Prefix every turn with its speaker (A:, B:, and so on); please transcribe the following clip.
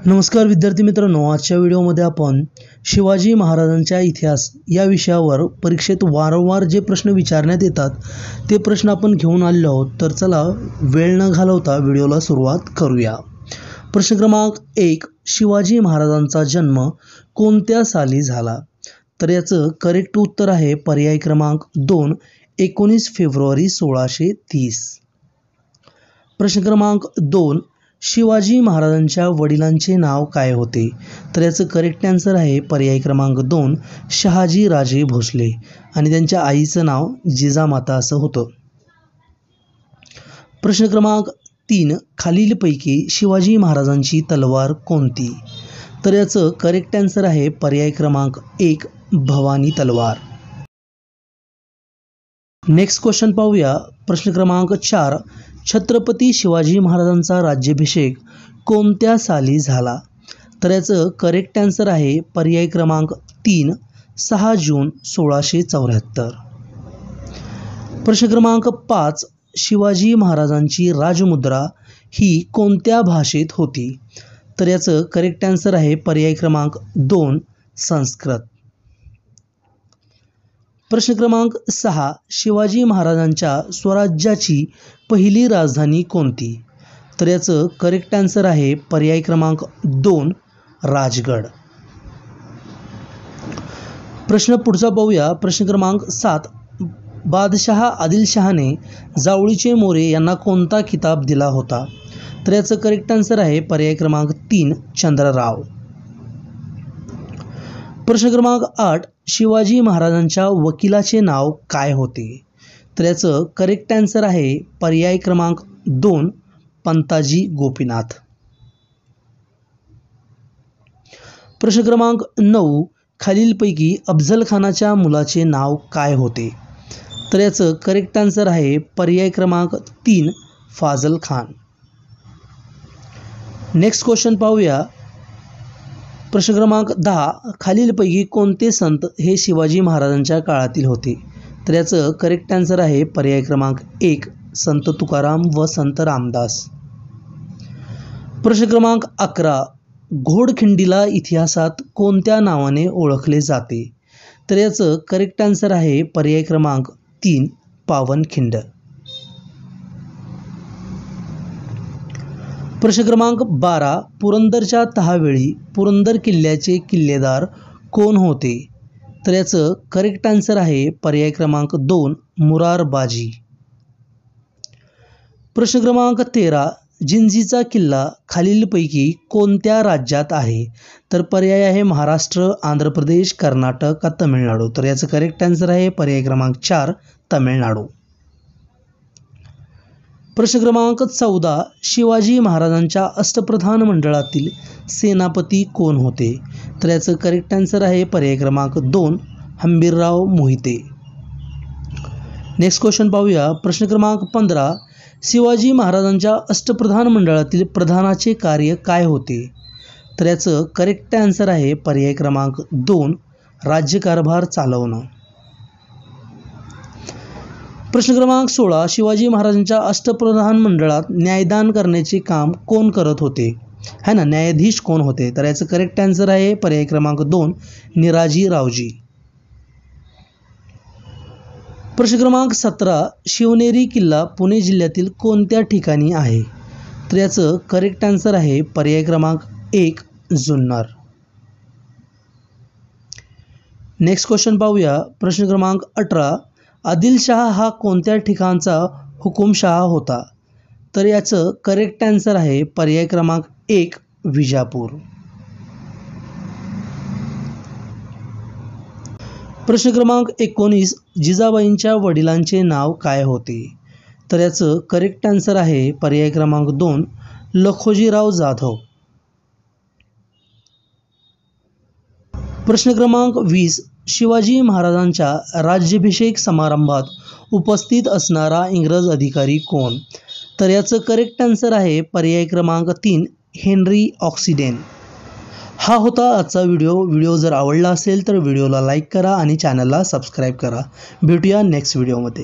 A: नमस्कार विद्यार्थी मित्रांनो, आजच्या व्हिडिओमध्ये आपण शिवाजी महाराजांचा इतिहास या विषयावर परीक्षेत वारंवार जे प्रश्न विचारण्यात येतात ते प्रश्न आपण घेऊन आलेलो आहोत। तर चला वेळ न घालवता व्हिडिओला सुरुवात करूया। प्रश्न क्रमांक 1, शिवाजी महाराजांचा जन्म कोणत्या साली झाला? तर याचं करेक्ट उत्तर आहे पर्याय क्रमांक 2, 19 फेब्रुवारी 1630। प्रश्न क्रमांक 2, शिवाजी महाराजांच्या वडिलांचे नाव काय होते? तर याचं करेक्ट आन्सर आहे पर्याय क्रमांक 2, शहाजी राजे भोसले आणि त्यांच्या आईचं नाव जिजामाता असं होतं। प्रश्न क्रमांक 3, खालीलपैकी शिवाजी महाराजांची तलवार कोणती? तर याचं करेक्ट आन्सर आहे पर्याय क्रमांक 1, भवानी तलवार। नेक्स्ट क्वेश्चन पाहूया। प्रश्न क्रमांक 4, छत्रपती शिवाजी महाराजांचा राज्याभिषेक कोणत्या साली झाला? तर याचं करेक्ट आन्सर आहे पर्याय क्रमांक 3, 6 जून 1674। प्रश्न क्रमांक 5, शिवाजी महाराजांची राजमुद्रा ही कोणत्या भाषेत होती? तर याचं करेक्ट आन्सर आहे पर्याय क्रमांक 2, संस्कृत। प्रश्न क्रमांक 6, शिवाजी महाराजांच्या स्वराज्याची पहिली राजधानी कोणती? तर याचं करेक्ट आन्सर आहे पर्याय क्रमांक 2, राजगड। प्रश्न पुढचा पाहूया। प्रश्न क्रमांक 7, बादशाह आदिलशहाने जावळीचे मोरे यांना कोणता किताब दिला होता? तर याचं करेक्ट आन्सर आहे पर्याय क्रमांक 3, चंद्रराव। प्रश्न क्रमांक 8, शिवाजी महाराजांच्या वकिलाचे नाव काय होते? तर याचं करेक्ट आन्सर आहे पर्याय क्रमांक 2, पंताजी गोपीनाथ। प्रश्न क्रमांक 9, खालीलपैकी अफझल खानाच्या मुलाचे नाव काय होते? तर याचं करेक्ट आन्सर आहे पर्याय क्रमांक 3, फाजल खान। नेक्स्ट क्वेश्चन पाहूया। प्रश्न क्रमांक 10, खालीलपैकी कोणते संत हे शिवाजी महाराजांच्या काळातील होते? तर याचं करेक्ट आन्सर आहे पर्याय क्रमांक 1, संत तुकाराम व संत रामदास। प्रश्न क्रमांक 11, घोडखिंडीला इतिहासात कोणत्या नावाने ओळखले जाते? तर याचं करेक्ट आन्सर आहे पर्याय क्रमांक 3, पावनखिंड। प्रश्न क्रमांक 12, पुरंदरच्या तहावेळी पुरंदर किल्ल्याचे किल्लेदार कोण होते? तर याचं करेक्ट आन्सर आहे पर्याय क्रमांक 2, मुरारबाजी। प्रश्न क्रमांक 13, जिंजीचा किल्ला खालीलपैकी कोणत्या राज्यात आहे? तर पर्याय आहे महाराष्ट्र, आंध्र प्रदेश, कर्नाटक का तमिळनाडू। तर याचं करेक्ट आन्सर आहे पर्याय क्रमांक 4, तमिळनाडू। प्रश्न क्रमांक 14, शिवाजी महाराजांच्या अष्टप्रधान मंडळातील सेनापती कोण होते? तर याचं करेक्ट आन्सर आहे पर्याय क्रमांक 2, हंबीरराव मोहिते। नेक्स्ट क्वेश्चन पाहूया। प्रश्न क्रमांक 15, शिवाजी महाराजांच्या अष्टप्रधान मंडळातील प्रधानाचे कार्य काय होते? तर याचं करेक्ट आन्सर आहे पर्याय क्रमांक 2, राज्यकारभार चालवणं। प्रश्न क्रमांक 16, शिवाजी महाराजांच्या अष्टप्रधान मंडळात न्यायदान करण्याचे काम कोण करत होते? है ना, न्यायाधीश कोण होते? तर याचं करेक्ट आन्सर आहे पर्याय क्रमांक 2, निराजी रावजी। प्रश्न क्रमांक 17, शिवनेरी किल्ला पुणे जिल्ह्यातील कोणत्या ठिकाणी आहे? तर याचं करेक्ट आन्सर आहे पर्याय क्रमांक 1, जुन्नर। नेक्स्ट क्वेश्चन पाहूया। प्रश्न क्रमांक 18, आदिलशहा हा कोणत्या ठिकाणचा हुकुमशहा होता? तर याचं करेक्ट आन्सर आहे पर्याय क्रमांक 1, विजापूर। प्रश्न क्रमांक 19, जिजाबाईंच्या वडिलांचे नाव काय होते? तर याचं करेक्ट आन्सर आहे पर्याय क्रमांक 2, लखोजीराव जाधव। प्रश्न क्रमांक 20, शिवाजी महाराजांच्या राज्याभिषेक समारंभात उपस्थित असणारा इंग्रज अधिकारी कोण? तर याचं करेक्ट आन्सर आहे पर्याय क्रमांक 3, हेनरी ऑक्सिडेन। हा होता आजचा व्हिडिओ जर आवडला असेल तर व्हिडिओला लाईक करा आणि चॅनलला सबस्क्राईब करा। भेटूया नेक्स्ट व्हिडिओमध्ये।